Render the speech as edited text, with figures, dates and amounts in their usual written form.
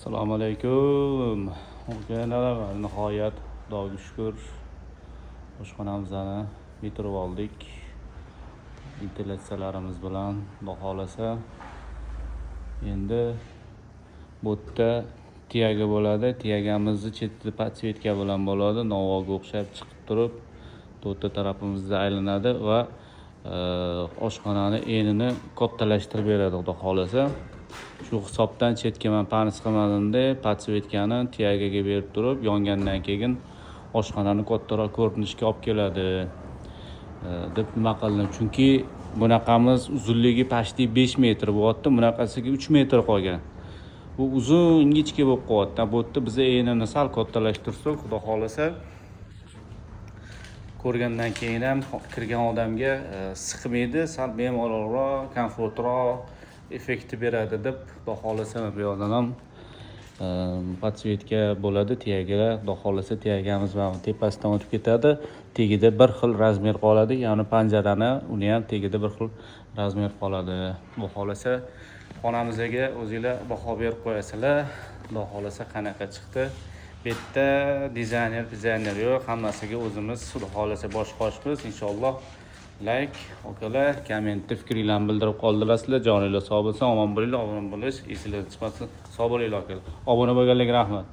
Assalomu alaykum. O'rganlar, nihoyat Xudoga shukr oshxonamizni bitirib oldik. Ventilyatsiyalarimiz bilan Xudo xolasa. Endi bu yerda tiyaga bo'ladi. Tiyagamizni chetida podsvetka bilan bo'ladi. Novoga o'xshab chiqib turib, to'rtta tarafimizda aylanadi va oshxonani enini kattalashtirib beradi Xudo xolasa. Shu hisobdan chetga men panis qilmadim-da, podsvetkani tiyagaga berib turib, yongandan keyin oshxonani kattaroq ko'rinishga olib keladi deb nima qildim. Chunki bunaqamiz uzunligi pashti 5 metr bo'lyapti, bunaqasiga 3 metr qolgan. Bu uzun ingichka bo'lib qolyapti. Bu yerda biz enini sal kattalashtirsak, Xudo xolasa, ko'rgandan keyin ham kirgan odamga siqmaydi, sal bemalolroq, komfortroq effekti beradi deb Xudo xolasa bu yoqdan ham podsvetka bo'ladi tiyaga. Xudo xolasa tiyagamiz mana tepasidan o'tib ketadi. Tegida bir xil razmer qoladi, ya'ni panjarani uni ham tegida bir xil razmer qoladi. Xudo xolasa xonamizga o'zingizlar baho berib qo'yasizlar. Xudo xolasa qanaqa chiqdi? Bu yerda dizayner yo'q, hammasiga o'zimiz Xudo xolasa bosh qoshmiz. Inshaalloh like, okalar, kommentda fikringizni bildirib qoldirasizlar. Joninglar sog' bo'lsin, omon bo'linglar, obuna bo'lish esingizdan chiqmasin. Sog' bo'linglar, okalar. Obuna bo'lganlarga rahmat.